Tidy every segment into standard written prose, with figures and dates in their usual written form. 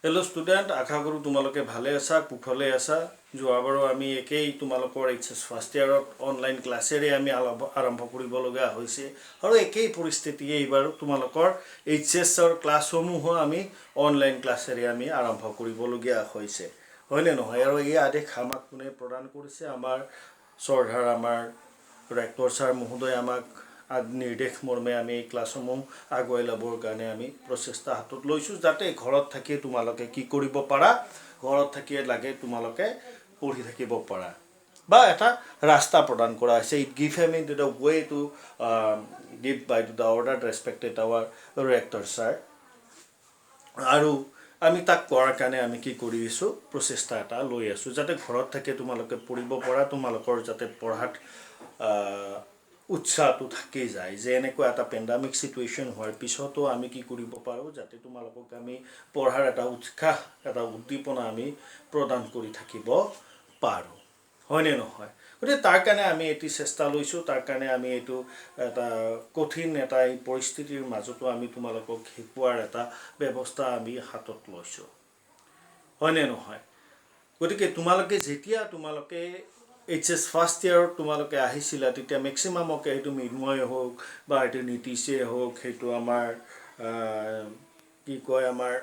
Hello student आशा करूँ तुम्हारे भाले आसा कुशले आसा जोवाबारो आमी एकेई तुम्हालोकर एचएस फार्स्ट इयारत ऑनलाइन क्लासेरे आमी आरम्भ करिबलगिया होइसे आरो एकेई परिस्थिति एबार तुम्हालोकर एचएसर क्लासসমূह आमी ऑनलाइन क्लासेरे आमी आरम्भ करिबलगिया होइसे हयने নহয় आरो এই आदेश আমাক কোনে প্ৰদান কৰিছে আমাৰ সৰদাৰ আমাৰ रेक्टर सार महोदय आमाक निर्देश मर्मे आमी क्लासসমূह आगुवाई लाबर কাৰণে আমি প্ৰচেষ্টা হাতত লৈছো যাতে ঘৰত থাকি তোমালোকে কি কৰিব পাৰা ঘৰত থাকি লাগে তোমালোকে পঢ়ি থাকিব পাৰা বা এটা ৰাস্তা প্ৰদান কৰা হৈছে ইট গিভ আমি the way to give by the order respected our rector sir আৰু আমি তাক কৰাৰ কাৰণে আমি কি কৰি আছো প্ৰচেষ্টা এটা লৈ আছো যাতে ঘৰত থাকি তোমালোকে পঢ়িব পাৰা তোমালোকৰ যাতে পঢ়াত उत्साह थकी जाए जे एनेकुवा एटा पेंडेमिक सिचुएशन होৱাৰ পিছতো আমি কি কৰিব পাৰো যাতে তোমালোকক আমি পঢ়াৰ এটা উৎসাহ এটা উদ্দীপনা আমি প্ৰদান কৰি থাকিব পাৰো হয়নে নহয় গতিকে তাৰ কাৰণে আমি এটি চেষ্টা লৈছো তাৰ কাৰণে আমি এটো এটা কঠিন এটা এই পৰিস্থিতিৰ মাজতো আমি তোমালোকক শিকোৱাৰ এটা ব্যৱস্থা আমি হাতত লৈছো হয়নে নহয় গতিকে তোমালোকে যেতিয়া তোমালোকে एचएस फार्स्ट इयर तुम्हारे आहिसिला तिতিয়া मैक्सिमाम ओके हेतु मिडमय होक बा हेतु नीतिसे होक हेतु आमार की कय आमार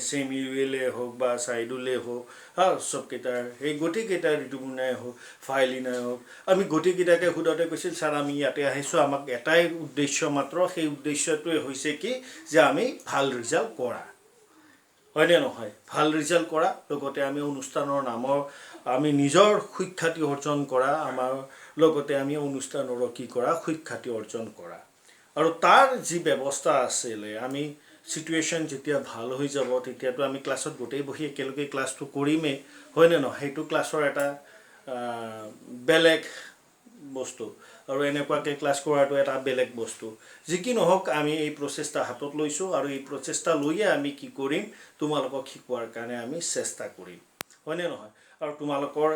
सेमिवेले होक बा साइडुले होक हा सब केटार हे गति केटार ऋतुमुनाय होक फाइलिनाय होक आमी गति केटाके हुदते কৈছিল স্যার আমি ইয়াতে আহিছো আমাক এটাই উদ্দেশ্য মাত্র সেই উদ্দেশ্যটোই হৈছে কি যে আমি ভাল ৰিজাল্ট কৰা হয়নে নহয় ভাল ৰিজাল্ট কৰা লগতে আমি অনুষ্ঠানৰ নামৰ আমি নিজৰ সুখ্যাতি অৰ্জন কৰা আমাৰ লগতে আমি অনুষ্ঠানৰ কি কৰা সুখ্যাতি অৰ্জন কৰা আৰু তাৰ যি ব্যৱস্থা আছিল আমি সিচুৱেচন যেতিয়া ভাল হৈ যাব তেতিয়াতো আমি ক্লাছত গোটেই বহি একেলগে ক্লাছটো কৰিমে হয়নে নহয় হেতু ক্লাছৰ এটা বেলেগ বস্তু আৰু এনেকুৱাকে ক্লাছ কৰাটো এটা বেলেগ বস্তু যি কি নহওক আমি এই প্ৰচেষ্টা হাতত লৈছো আৰু এই প্ৰচেষ্টা লৈয়ে আমি কি কৰিম তোমালোকক শিকোৱাৰ কাৰণে আমি চেষ্টা কৰিম হয়নে নহয় আৰু তোমালোকৰ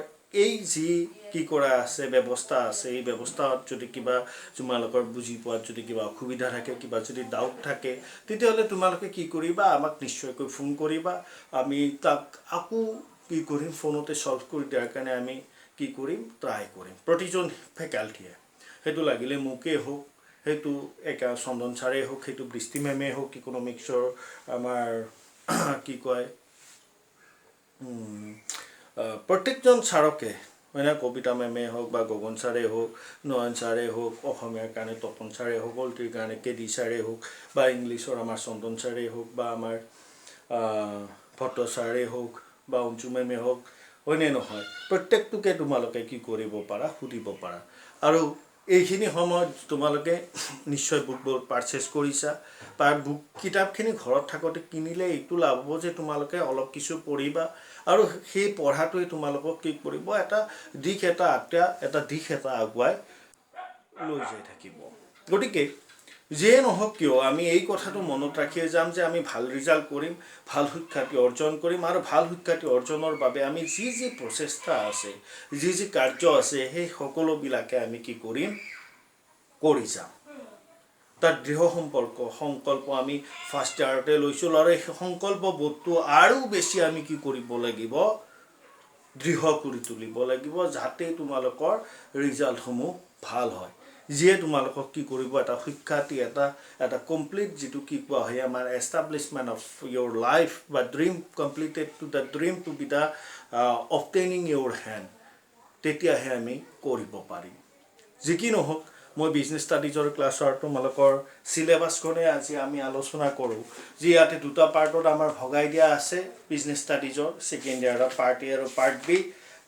এই যি কি কৰা আছে ব্যৱস্থা আছে এই ব্যৱস্থাত যদি কিবা তোমালোকৰ বুজি পোৱাত যদি কিবা অসুবিধা থাকে কিবা যদি ডাউট থাকে তেতিয়াহলে তোমালোকে কি কৰিবা আমাক নিশ্চয়কৈ ফোন কৰিবা আমি তাক আকু কি কৰিম ফোনতে সলভ কৰি দিয়াৰ কাৰণে আমি কি কৰিম ট্ৰাই কৰিম প্ৰতিজন ফেকাল্টিয়ে হেতু লাগিলে মুকে হোক হেতু একা চন্দন ছাৰে হোক হেতু বৃষ্টি মেমে হোক ইকোনমিক্সৰ আমাৰ কি কয় প্ৰত্যেকজন ছাৰকে মানে কবিতা মেমে হোক বা গগন ছাৰে হোক নয়ন ছাৰে হোক অসমীয়াৰ কাৰণে তপন ছাৰে হোক অলটিৰ কাৰণে কেডি ছাৰে হোক বা ইংলিছৰ আমাৰ চন্দন ছাৰে হোক বা আমাৰ ভট্ট ছাৰে হোক বা অঞ্জু মেমে হোক হয়নে নহয় প্ৰত্যেকটোকে তোমালোকে কি কৰিব পাৰা সুধিব পাৰা আৰু এইখিনি সময়ত তোমালোকে নিশ্চয় বুকবোৰ পাৰচেজ কৰিছা পাৰ বুক কিতাপখিনি ঘৰত থাকতে কিনিলে এইটো লাভ হ'ব যে তোমালোকে অলপ কিছু পঢ়িবা আৰু সেই পঢ়াটোই তোমালোকক কি কৰিব এটা দিশ এটা দিশ এটা আগুৱাই লৈ যাই থাকিব গতিকে যে নহওক কিয় আমি এই কথাটো মনত ৰাখিয়ে যাম যে আমি ভাল ৰিজাল্ট কৰিম ভাল সুখ্যাতি অৰ্জন কৰিম আৰু ভাল সুখ্যাতি অৰ্জনৰ বাবে আমি যি যি প্ৰচেষ্টা আছে যি যি কাৰ্য আছে সেই সকলোবিলাকে আমি কি কৰিম কৰি যাম তাৰ দৃঢ় সংকল্প আমি ফাৰ্ষ্ট ইয়াৰতে লৈছো আৰু এই সংকল্প বোধটো আৰু বেছি আমি কি কৰিব লাগিব দৃঢ় কৰি তুলিব লাগিব যাতে তোমালোকৰ ৰিজাল্টসমূহ ভাল হয় যিয়ে তোমালোকক কি কৰিব এটা সুখ্যাতি এটা কমপ্লিট যেটো কি কোৱা হয় আমাৰ এস্টাব্লিশমেন্ট অফ ইয়োৰ লাইফ বা dream completed to the dream to be the obtaining your hand তেতিয়াহে আমি কৰিব পাৰিম যি কি নহওক মই বিজনেস স্টাডিজৰ ক্লাছৰ তোমালোকৰ সিলেবাসখনে আজি আমি আলোচনা কৰো যি ইয়াতে দুটা পাৰ্টত আমাৰ ভগাই দিয়া আছে বিজনেস স্টাডিজৰ সেকেন্ড ইয়াৰৰ পাৰ্ট এ আৰু পাৰ্ট বি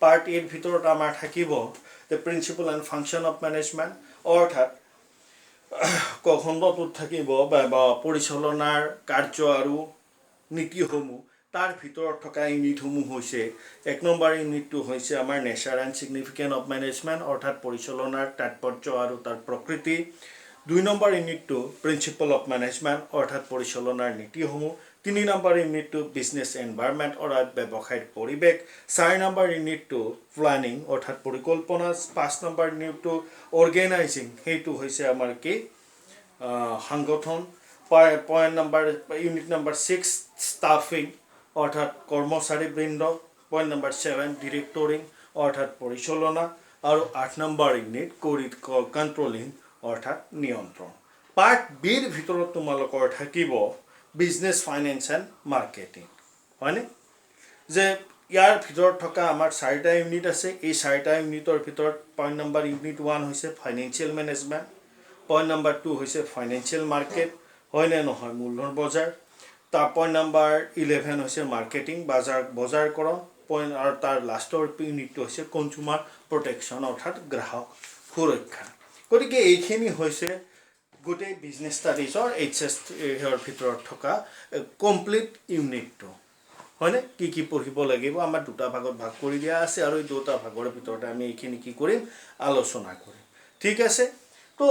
পাৰ্ট এৰ ভিতৰত আমাৰ থাকিব the principle and function of management অৰ্থাৎ খণ্ডটোত থাকিব বা পৰিচালনাৰ কাৰ্য আৰু নীতিসমূহ তাৰ ভিতৰত থকা ইউনিটসমূহ হৈছে এক নম্বৰ ইউনিটটো হৈছে আমাৰ nature and significance of management অৰ্থাৎ পৰিচালনাৰ তাৎপৰ্য আৰু তাৰ প্ৰকৃতি দুই নম্বৰ ইউনিটটো প্ৰিন্সিপল অফ মেনেজমেন্ট অৰ্থাৎ পৰিচালনাৰ নীতিসমূহ 3 নম্বৰ ইউনিটটো বিজনেস এনভায়ৰনমেন্ট অৰ্থাৎ ব্যৱসায়িক পৰিবেশ 4 নম্বৰ ইউনিটটো প্ল্যানিং অৰ্থাৎ পৰিকল্পনা 5 নম্বৰ ইউনিটটো অৰ্গানাইজিং হেতু হৈছে আমাৰ কি সংগঠন point number unit number 6 stuffing অৰ্থাৎ কৰ্মচাৰীবৃন্দ, পয়েন্ট নাম্বাৰ 7 ডিৰেক্টৰিং অৰ্থাৎ পৰিচালনা, আৰু 8 নম্বৰ ইউনিট কন্ট্ৰোলিং অৰ্থাৎ নিয়ন্ত্ৰণ। পাৰ্ট বিৰ ভিতৰত তোমালোকৰ থাকিব বিজনেস ফাইনেন্স এন্ড মাৰ্কেটিং, হয়নে? যে ইয়াৰ ভিতৰত থকা আমাৰ 4টা ইউনিট আছে। এই 4টা ইউনিটৰ ভিতৰত পয়েন্ট নাম্বাৰ ইউনিট 1 হৈছে ফাইনেন্সিয়েল ম্যানেজমেন্ট, পয়েন্ট নাম্বাৰ 2 হৈছে ফাইনেন্সিয়েল মাৰ্কেট, হয়নে নহয় মূলধন বজাৰ। তাৰ পয়েন্ট নাম্বাৰ 11 হৈছে মাৰ্কেটিং বজাৰকৰণ, পয়েন্ট আৰু তাৰ লাষ্টৰ ইউনিটটো হৈছে কনজিউমাৰ প্ৰটেকশ্যন অৰ্থাৎ গ্ৰাহক সুৰক্ষা। গতিকে এইখিনি হৈছে গোটেই বিজনেস ষ্টাডিজৰ এইচএছ এৰ ভিতৰত থকা কমপ্লিট ইউনিটটো, হয়নে? কি পঢ়িব লাগিব আমাৰ দুটা ভাগত ভাগ কৰি দিয়া আছে, আৰু এই দুটা ভাগৰ ভিতৰতে আমি এইখিনি কি কৰিম আলোচনা কৰিম। ঠিক আছে, তো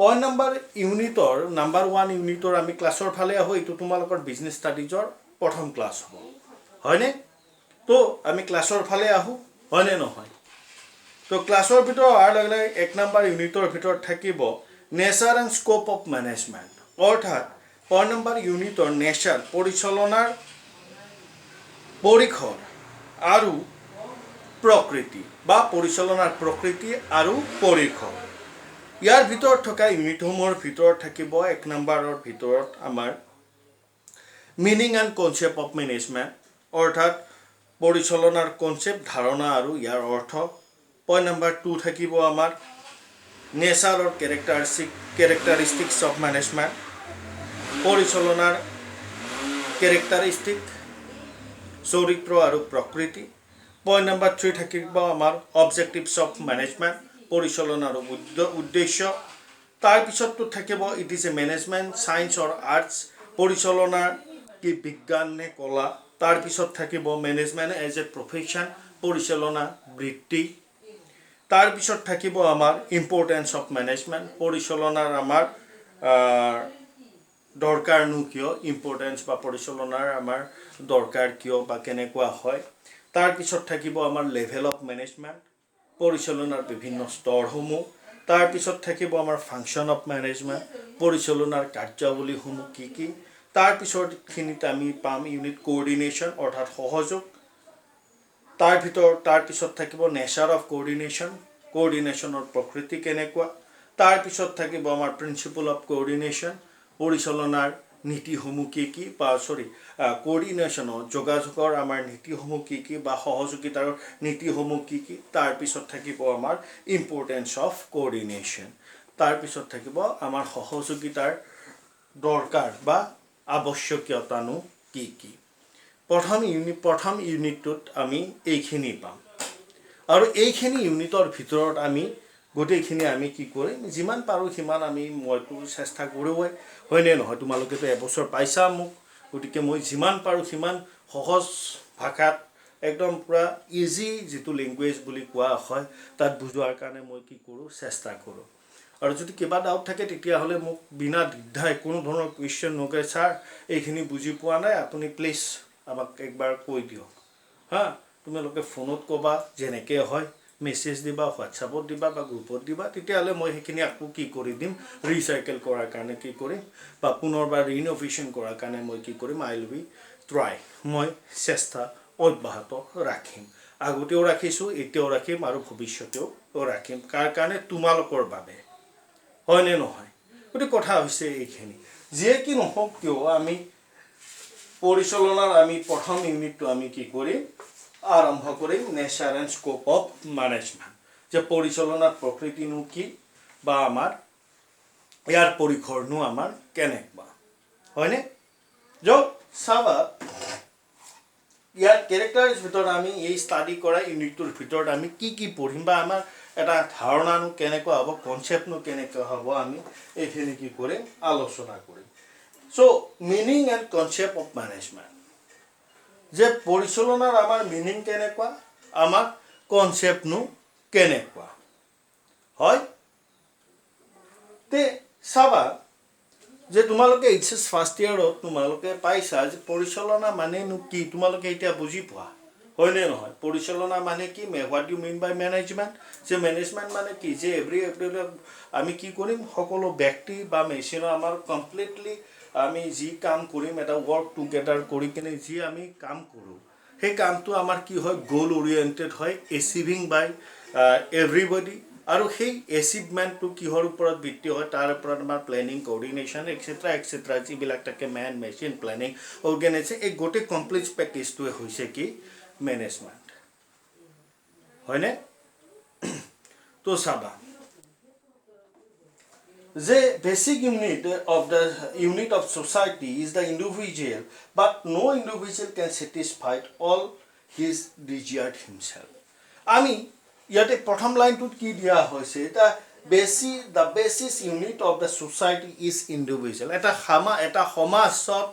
পয়েন্ট নাম্বাৰ ইউনিটৰ নাম্বাৰ 1 ইউনিটৰ আমি ক্লাছৰ ফালে আহো। এইটো তোমালোকৰ বিজনেস ষ্টাডিজৰ প্ৰথম ক্লাছ হ'ব, হয়নে? তো আমি ক্লাছৰ ফালে আহো, হয়নে নহয়? তো ক্লাছৰ ভিতৰত অহাৰ লগে লগে 1 নাম্বাৰ ইউনিটৰ ভিতৰত থাকিব nature and scope of management, অৰ্থাৎ পয়েন্ট নাম্বাৰ ইউনিটৰ নেচাৰ পৰিচালনাৰ পৰিসৰ আৰু প্ৰকৃতি বা পৰিচালনাৰ প্ৰকৃতি আৰু পৰিসৰ। ইয়াৰ ভিতৰত থকা ইউনিটসমূহৰ ভিতৰত থাকিব 1 নম্বৰৰ ভিতৰত আমাৰ meaning and concept of management, অৰ্থাৎ পৰিচালনাৰ কনচেপ্ট ধাৰণা আৰু ইয়াৰ অৰ্থ। পয়েন্ট নাম্বাৰ 2 থাকিব আমাৰ nature or characteristics of management, পৰিচালনাৰ কেৰেক্টাৰিষ্টিক চৰিত্ৰ আৰু প্ৰকৃতি। পয়েন্ট নাম্বাৰ 3 থাকিব আমাৰ অবজেক্টিভছ অফ মেনেজমেণ্ট, পৰিচালনাৰ উদ্দেশ্য। তাৰপিছতটো থাকিব it is a management science or arts, পৰিচালনাৰ কি বিজ্ঞান নে কলা। তাৰপিছত থাকিব মেনেজমেণ্ট এজ এ প্ৰফেশ্যন, পৰিচালনা বৃত্তি। তাৰপিছত থাকিব আমাৰ ইম্পৰ্টেন্স অফ মেনেজমেণ্ট, পৰিচালনাৰ আমাৰ দৰকাৰনো কিয়, ইম্পৰ্টেন্স বা পৰিচালনাৰ আমাৰ দৰকাৰ কিয় বা কেনেকুৱা হয়। তাৰপিছত থাকিব আমাৰ লেভেল অফ মেনেজমেণ্ট, পৰিচালনাৰ বিভিন্ন স্তৰসমূহ। তাৰপিছত থাকিব আমাৰ ফাংচন অফ মেনেজমেণ্ট, পৰিচালনাৰ কাৰ্যাৱলীসমূহ কি। তাৰপিছতখিনিত আমি পাম ইউনিট কোঅৰ্ডিনেশ্যন অৰ্থাৎ সহযোগ। তাৰপিছত থাকিব নেচাৰ অফ কোঅৰ্ডিনেশ্যনৰ প্ৰকৃতি কেনেকুৱা। তাৰপিছত থাকিব আমাৰ প্ৰিন্সিপল অফ কোঅৰ্ডিনেশ্যন, পৰিচালনাৰ নীতিসমূহ কি কোঅৰ্ডিনেশ্যনৰ যোগাযোগৰ আমাৰ নীতিসমূহ কি বা সহযোগিতাৰ নীতিসমূহ কি। তাৰপিছত থাকিব আমাৰ ইম্পৰ্টেন্স অফ কোঅৰ্ডিনেশ্যন। তাৰপিছত থাকিব আমাৰ সহযোগিতাৰ দৰকাৰ বা আৱশ্যকীয়তানো কি। প্ৰথম ইউনিটটোত আমি এইখিনি পাম, আৰু এইখিনি ইউনিটৰ ভিতৰত আমি গোটেইখিনি আমি কি কৰিম, যিমান পাৰোঁ সিমান মইতো চেষ্টা কৰোঁৱেই, হয়নে নহয়? তোমালোকেতো এবছৰ পাইছা মোক, গতিকে মই যিমান পাৰোঁ সিমান সহজ ভাষাত একদম পুৰা ইজি যিটো লেংগুৱেজ বুলি কোৱা হয় তাত বুজোৱাৰ কাৰণে মই কি কৰোঁ চেষ্টা কৰোঁ। আৰু যদি কিবা ডাউট থাকে তেতিয়াহ'লে মোক বিনা দ্বিধাই কোনো ধৰণৰ কুৱেশ্যন নকৰে, ছাৰ এইখিনি বুজি পোৱা নাই আপুনি প্লিজ আমাক একবাৰ কৈ দিয়ক হা। তোমালোকে ফোনত ক'বা, যেনেকৈ হয় মেছেজ দিবা, হোৱাটছআপত দিবা বা গ্ৰুপত দিবা, তেতিয়াহ'লে মই সেইখিনি আকৌ কি কৰি দিম, ৰিচাইকেল কৰাৰ কাৰণে কি কৰিম বা পুনৰবাৰ ৰিন'ভেশ্যন কৰাৰ কাৰণে মই কি কৰিম, আই উইল বি ট্ৰাই, মই চেষ্টা অব্যাহত ৰাখিম। আগতেও ৰাখিছোঁ, এতিয়াও ৰাখিম আৰু ভৱিষ্যতেও ৰাখিম। কাৰ কাৰণে? তোমালোকৰ বাবে, হয়নে নহয়? গতিকে কথা হৈছে এইখিনি। যিয়ে কি নহওক কিয় আমি পৰিচালনাৰ প্ৰথম ইউনিটটো আমি কি কৰিম, আৰম্ভ কৰিম nature and scope of management, যে পৰিচালনাৰ প্ৰকৃতিনো কি বা আমাৰ ইয়াৰ পৰিসৰনো আমাৰ কেনেকুৱা, হয়নে? য'ত চাবা ইয়াৰ কেৰেক্টাৰিজ ভিতৰত আমি এই ষ্টাডি কৰা ইউনিটটোৰ ভিতৰত আমি কি পঢ়িম বা আমাৰ এটা ধাৰণানো কেনেকুৱা হ'ব, কনচেপ্টনো কেনেকুৱা হ'ব, আমি এইখিনি কি কৰিম আলোচনা কৰিম। So' meaning and concept of management, যে পৰিচালনাৰ আমাৰ মিনিং কেনেকুৱা, আমাৰ কনচেপ্টনো কেনেকুৱা হয়। তে চাবা যে তোমালোকে এইচএছ ফাৰ্ষ্ট ইয়াৰত তোমালোকে পাইছা যে পৰিচালনা মানেনো কি, তোমালোকে এতিয়া বুজি পোৱা, হয়নে নহয় পৰিচালনা মানে কি what you mean by management যে মেনেজমেণ্ট মানে কি যে এভৰি আমি কি কৰিম সকলো ব্যক্তি বা মেচিনৰ আমাৰ কমপ্লিটলি আমি যি কাম কৰিম এটা ৱৰ্ক টুগেডাৰ কৰি কিনে যি আমি কাম কৰোঁ সেই কামটো আমাৰ কি হয় গ'ল অৰিয়েণ্টেড হয় এচিভিং বাই এভৰিবডি আৰু সেই এচিভমেণ্টটো কিহৰ ওপৰত ভিত্তি হয় তাৰ ওপৰত আমাৰ প্লেনিং কোঅৰ্ডিনেশ্যন এক্সেট্ৰা যিবিলাক থাকে মেচিন প্লেনিং অৰ্গেনাইজেশ্যন এই গোটেই কমপ্লিট পেকেজটোৱে হৈছে কি মেনেজমেণ্ট হয়নে তো চাবা the basic unit of society is the individual, but no individual can satisfy all his desires himself. আমি ইয়াতে প্ৰথম লাইনটোত কি দিয়া হৈছে the basis unit of the society is individual. এটা সমাজত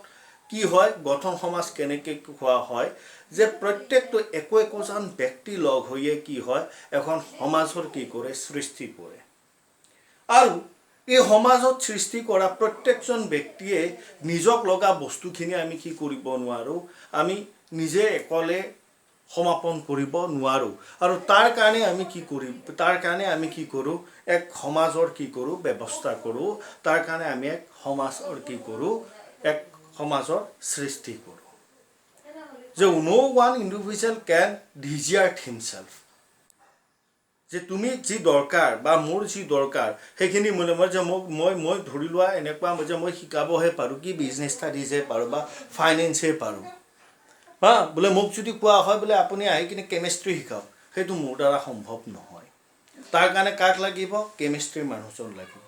কি হয় গঠন সমাজ কেনেকৈ হোৱা হয় যে প্ৰত্যেকটো একোজন ব্যক্তি লগ হৈয়ে কি হয় এখন সমাজৰ কি কৰে সৃষ্টি কৰে আৰু এই সমাজত সৃষ্টি কৰা প্ৰত্যেকজন ব্যক্তিয়ে নিজক লগা বস্তুখিনি আমি কি কৰিব নোৱাৰোঁ আমি নিজে একলে সমাপন কৰিব নোৱাৰোঁ আৰু তাৰ কাৰণে আমি কি কৰোঁ এক সমাজৰ কি কৰোঁ ব্যৱস্থা কৰোঁ তাৰ কাৰণে আমি এক সমাজৰ কি কৰোঁ এক সমাজৰ সৃষ্টি কৰোঁ যে no one individual can desire himself যে তুমি যি দৰকাৰ বা মোৰ যি দৰকাৰ সেইখিনি মনে মই যে মই ধৰি লোৱা এনেকুৱা যে মই শিকাবহে পাৰোঁ কি বিজনেছ ষ্টাডিজহে পাৰোঁ বা ফাইনেন্সহে পাৰোঁ হা বোলে মোক যদি কোৱা হয় বোলে আপুনি আহি কিনে কেমেষ্ট্ৰি শিকাওক সেইটো মোৰ দ্বাৰা সম্ভৱ নহয় তাৰ কাৰণে কাক লাগিব কেমেষ্ট্ৰিৰ মানুহজন লাগিব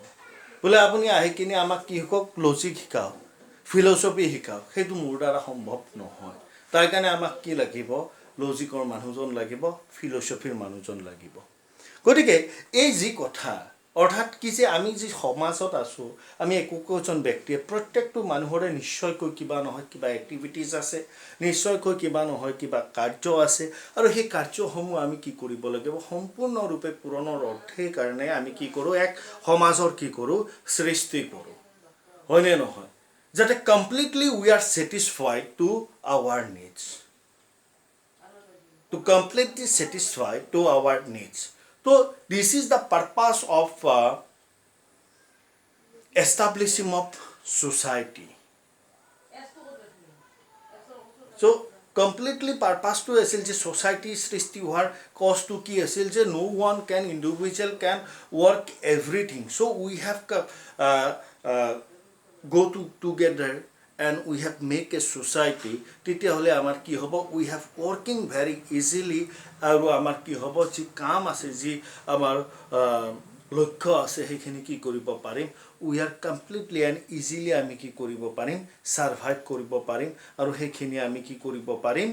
বোলে আপুনি আহি কিনে আমাক কি শিকাওক লজিক শিকাওক ফিলচফি শিকাওক সেইটো মোৰ দ্বাৰা সম্ভৱ নহয় তাৰ কাৰণে আমাক কি লাগিব লজিকৰ মানুহজন লাগিব ফিলচফিৰ মানুহজন লাগিব গতিকে এই যি কথা অৰ্থাৎ কি যে আমি যি সমাজত আছোঁ আমি একোজন ব্যক্তিয়ে প্ৰত্যেকটো মানুহৰে নিশ্চয়কৈ কিবা নহয় কিবা এক্টিভিটিজ আছে নিশ্চয়কৈ কিবা নহয় কিবা কাৰ্য আছে আৰু সেই কাৰ্যসমূহ আমি কি কৰিব লাগিব সম্পূৰ্ণৰূপে পূৰণৰ অৰ্থে কাৰণে আমি কি কৰোঁ এক সমাজৰ কি কৰোঁ সৃষ্টি কৰোঁ হয়নে নহয় যাতে completely we are satisfied to our needs So this is the purpose of establishing of society. So completely purpose to asil je society srishti hoar cause to ki asil je no one can individual can work everything. So we have go together and we have make a society তেতিয়া হলে আমাৰ কি হ'ব we have working very easily আৰু আমাৰ কি হ'ব যি কাম আছে যি আমাৰ লক্ষ্য আছে সেইখিনি কি কৰিব পাৰিম we are completely and easily আমি কি কৰিব পাৰিম সাৰ্ভাইভ কৰিব পাৰিম আৰু সেইখিনি আমি কি কৰিব পাৰিম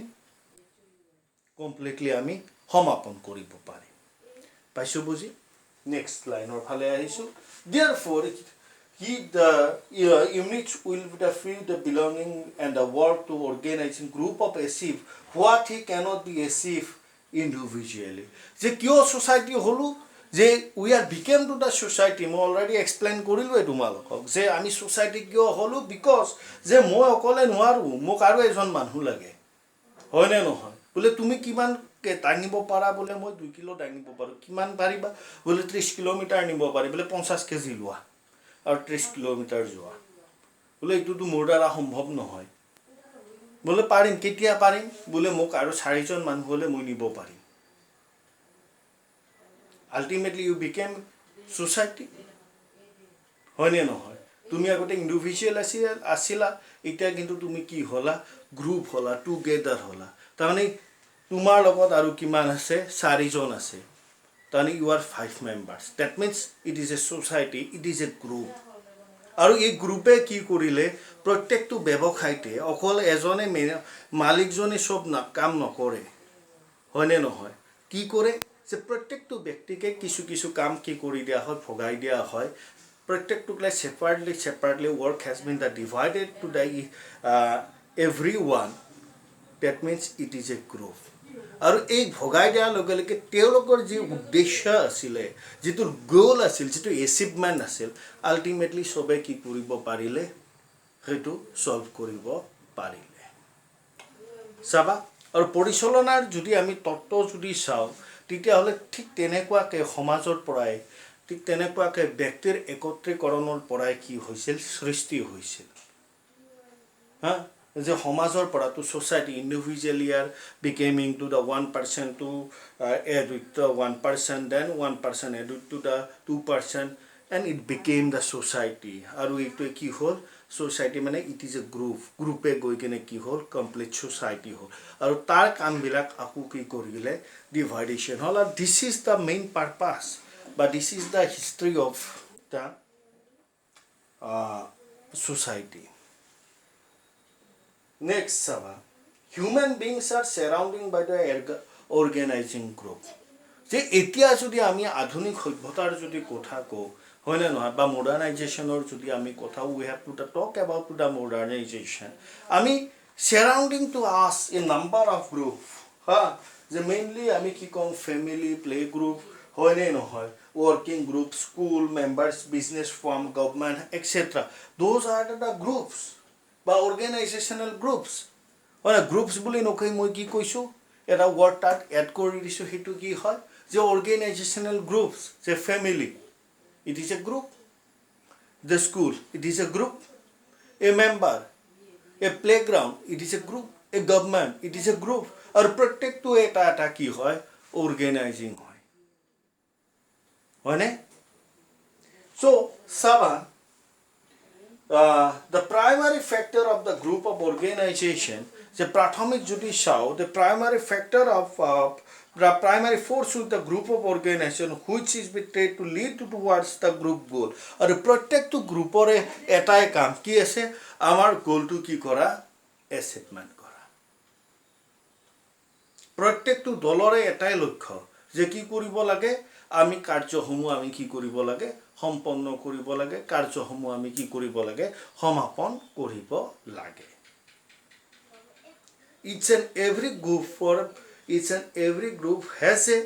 কমপ্লিটলি আমি সমাপন কৰিব পাৰিম পাইছো বুজি নেক্সট লাইনৰ ফালে আহিছো therefore the units will feel the belonging and the work to organizing group of achieve what he cannot be achieve individually. যে কিয় society হলো যে we are became to the society মই already explain কৰিলো তোমালোকক যে আমি society কিয় হলো because যে মই অকলে নোৱাৰো মোক আৰু এজন মানুহ লাগে হয়নে নহয় বলে তুমি কিমান দাঙিব পাৰা বলে মই 2 কিলো দাঙিব পাৰো কিমান পাৰিবা বলে 30 কিলোমিটাৰ নিব পাৰি বলে 50 কেজি লোৱা আৰু 30 কিলোমিটাৰ যোৱা বলে এইটো মোৰ দ্বাৰা সম্ভৱ নহয় বলে পাৰিম কেতিয়া পাৰিম বলে মোক আৰু 4 জন মানুহ হলে মই নিব পাৰিম ultimately you became society হয়নে নহয় তুমি আগতে ইন্ডিভিজুয়াল আছিলা এতিয়া কিন্তু তুমি কি হলা গ্ৰুপ হলা টুগেদাৰ হলা তাৰমানে তোমাৰ লগত আৰু কিমান আছে 4 জন আছে তাৰমানে you are 5 members that means it is a society it is a group আৰু এই গ্ৰুপে কি কৰিলে প্ৰত্যেকটো ব্যৱসায়তে অকল এজনে মালিকজনে সব কাম নকৰে হয়নে নহয় কি কৰে যে প্ৰত্যেকটো ব্যক্তিকে কিছু কিছু কাম কি কৰি দিয়া হয় ভগাই দিয়া হয় প্ৰত্যেকটোকলে separately work has been divided to the everyone that means it is a group আৰু এই ভগাই দিয়াৰ লগে লগে তেওঁলোকৰ যি উদ্দেশ্য আছিল যেটো গোল আছিল যেটো এচিভমেন্ট আছিল আলটিমেটলি সবে কি কৰিব পাৰিলে হেতু সলভ কৰিব পাৰিলে চাবা আৰু পৰিচালনাৰ যদি আমি তত্ত্ব যদি চাওঁ তেতিয়াহ'লে ঠিক তেনেকুৱাকৈ সমাজৰ পৰাই ঠিক তেনেকুৱাকৈ ব্যক্তিৰ একত্ৰীকৰণৰ পৰাই কি হৈছিল সৃষ্টি হৈছিল হা যে সমাজৰ পৰা to society individually are becoming to the 1% to add with the 1% then 1% add with to the 2% and it became the society আৰু এইটোৱে কি হ'ল সোসাইটি মানে ইট ইজ এ গ্ৰুপে গৈ কিনে কি হ'ল কমপ্লিট সোসাইটি হ'ল আৰু তাৰ কামবিলাক আকৌ কি কৰিলে ডিভাইডেশ্যন হ'ল আৰু this is the main purpose বা this is the history of the society Next, Sava. Human beings are surrounded by the organizing group. যে এতিয়া যদি আমি আধুনিক সভ্যতাৰ যদি কথা কওঁ হয় না নহয় বা মডাৰ্নাইজেশ্যনৰ যদি আমি কথা we have to talk about to the modernization আমি সাৰাউণ্ডিং টু আছ এ নাম্বাৰ অফ গ্ৰুপ হা যে মেইনলি আমি কি কওঁ ফেমিলি প্লে গ্ৰুপ হয় নে নহয় working group school members business firm government etc those are the groups বা অৰ্গেনাইজেশ্যনেল গ্ৰুপছ হয় না গ্ৰুপছ বুলি নকয় মই কি কৈছোঁ এটা ৱৰ্ড তাত এড কৰি দিছোঁ সেইটো কি হয় যে অৰ্গেনাইজেশ্যনেল গ্ৰুপছ যে family it is A group the school it is A group A member A playground it is A group A government it is A group আৰু প্ৰত্যেকটো এটা এটা কি হয় অৰ্গেনাইজিং হয় হয়নে চ' চাবা the primary factor of the group of organization the prathamic jodi shao the primary factor of the primary force with the group of organization which is betrayed to lead towards the group goal aru protect to group ore etai kam ki ase amar goal to ki kora achievement kora protect to dolore etai lokkho je ki koribo lage আমি কাৰ্যসমূহ আমি কি কৰিব লাগে সম্পন্ন কৰিব লাগে কাৰ্যসমূহ আমি কি কৰিব লাগে সমাপন কৰিব লাগে each and every group has a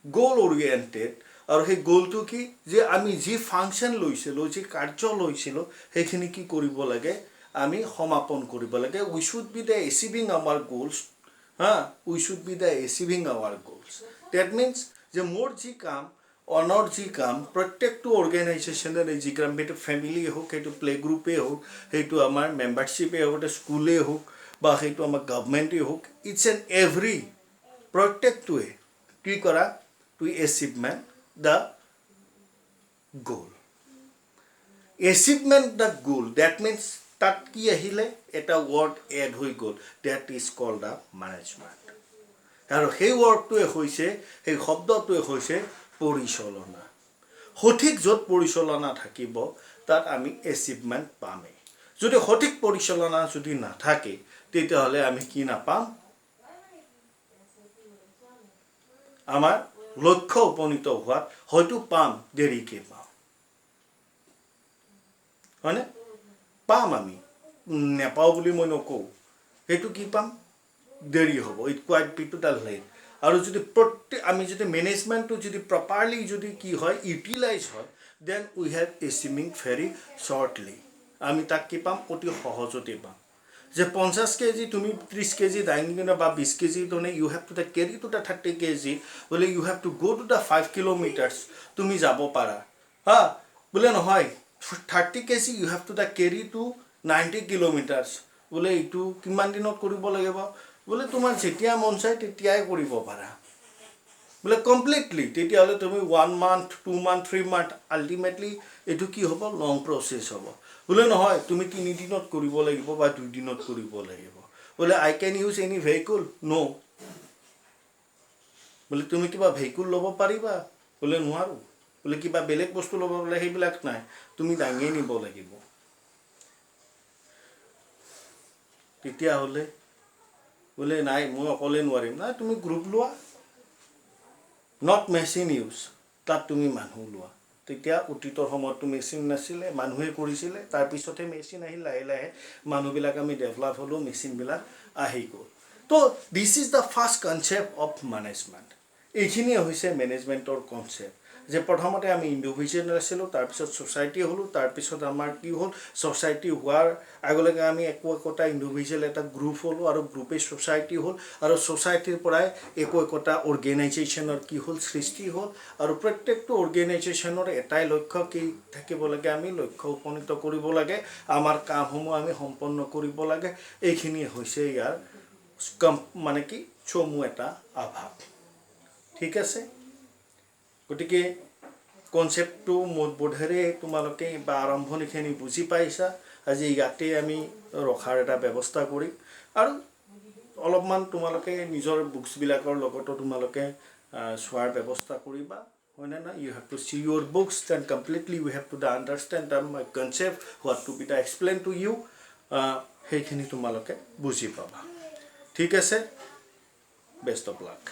goal oriented আৰু সেই গোলটো কি যে আমি যি ফাংচন লৈছিলো যি কাৰ্য লৈছিলো সেইখিনি কি কৰিব লাগে আমি সমাপন কৰিব লাগে we should be the achieving our goals we should be the achieving our goals that means যে মোৰ যি কাম অনৰ যি কাম প্ৰত্যেকটো অৰ্গেনাইজেশ্যনৰ যি কাম সেইটো ফেমিলি হোক সেইটো প্লে গ্ৰুপে হোক সেইটো আমাৰ মেম্বাৰশ্বিপে হোক স্কুলে হোক বা সেইটো আমাৰ গভৰ্ণমেণ্টে হোক ইটছ এণ্ড এভৰি প্ৰত্যেকটোৱে কি কৰা to achievement the goal achievement the goal that means তাত কি আহিলে এটা ৱৰ্ড এড হৈ গ'ল that is called the management আৰু সেই ৱৰ্ডটোৱে হৈছে সেই শব্দটোৱে হৈছে পৰিচালনা সঠিক য'ত পৰিচালনা থাকিব তাত আমি এচিভমেণ্ট পামেই যদি সঠিক পৰিচালনা যদি নাথাকে তেতিয়াহ'লে আমি কি নাপাম আমাৰ লক্ষ্য উপনীত হোৱাত হয়তো পাম দেৰিকে পাম হয়নে পাম আমি নেপাওঁ বুলি মই নকওঁ সেইটো কি পাম দেৰি হ'ব it quite be to the late আৰু যদি প্ৰত্যেক আমি যদি মেনেজমেণ্টটো যদি প্ৰপাৰলি যদি কি হয় ইউটিলাইজ হয় then we have এচিভিং very shortly আমি তাক কি পাম অতি সহজতে পাম যে 50 কেজি তুমি 30 কেজি দাঙি কিনে বা 20 কেজি মানে you have to the carry to the 30 KG বোলে you have to go' to the 5 kilometres তুমি যাব পাৰা বোলে নহয় 30 KG you have to the carry to 90 kilometres বোলে এইটো কিমান দিনত কৰিব লাগিব বোলে তোমাৰ যেতিয়া মন চাই তেতিয়াই কৰিব পাৰা বোলে কমপ্লিটলি তেতিয়াহ'লে তুমি 1 মান্থ 2 মান্থ 3 মান্থ আল্টিমেটলি এইটো কি হ'ব লং প্ৰচেছ হ'ব বোলে নহয় তুমি 3 দিনত কৰিব লাগিব বা 2 দিনত কৰিব লাগিব বোলে I can use any vehicle no বোলে তুমি কিবা ভেহিকল ল'ব পাৰিবা বোলে নোৱাৰো বোলে কিবা বেলেগ বস্তু ল'ব বোলে সেইবিলাক নাই তুমি দাঙি নিব লাগিব তেতিয়াহ'লে বোলে নাই মই অকলে নোৱাৰিম না তুমি গ্ৰুপ লোৱা নট মেচিন ইউজ তাত তুমি মানুহ লোৱা তেতিয়া অতীতৰ সময়ততো মেচিন নাছিলে মানুহে কৰিছিলে তাৰপিছতহে মেচিন আহিল লাহে লাহে মানুহবিলাক আমি ডেভেলপ হ'লোঁ মেচিনবিলাক আহি গ'ল তো দিছ is the first concept of management এইখিনিয়ে হৈছে মেনেজমেণ্টৰ কনচেপ্ট যে প্ৰথমতে আমি ইণ্ডিভিজুৱেল আছিলোঁ, তাৰপিছত ছ'চাইটি হ'লোঁ, তাৰপিছত আমাৰ কি হ'ল ছ'চাইটি হোৱাৰ আগলৈকে আমি একোটা ইণ্ডিভিজুৱেল এটা গ্ৰুপ হ'লোঁ আৰু গ্ৰুপে ছ'চাইটি হ'ল আৰু ছ'চাইটিৰ পৰাই একোটা অৰ্গেনাইজেশ্যনৰ কি হ'ল সৃষ্টি হ'ল আৰু প্ৰত্যেকটো অৰ্গেনাইজেশ্যনৰ এটাই লক্ষ্য কি থাকিব লাগে, আমি লক্ষ্য উপনীত কৰিব লাগে, আমাৰ কামসমূহ আমি সম্পন্ন কৰিব লাগে। এইখিনি হৈছে ইয়াৰ মানে কি চমু এটা আভাস। ঠিক আছে, গতিকে কনচেপ্টটো মোৰ বোধেৰে তোমালোকে বা আৰম্ভণিখিনি বুজি পাইছা। আজি ইয়াতে আমি ৰখাৰ এটা ব্যৱস্থা কৰিম আৰু অলপমান তোমালোকে নিজৰ বুকছবিলাকৰ লগতো তোমালোকে চোৱাৰ ব্যৱস্থা কৰিবা, হয়নে না? You have to see your books, then completely you have to the understand the my concept, what to be the explain to you, সেইখিনি তোমালোকে বুজি পাবা। ঠিক আছে, বেষ্ট অফ লাক।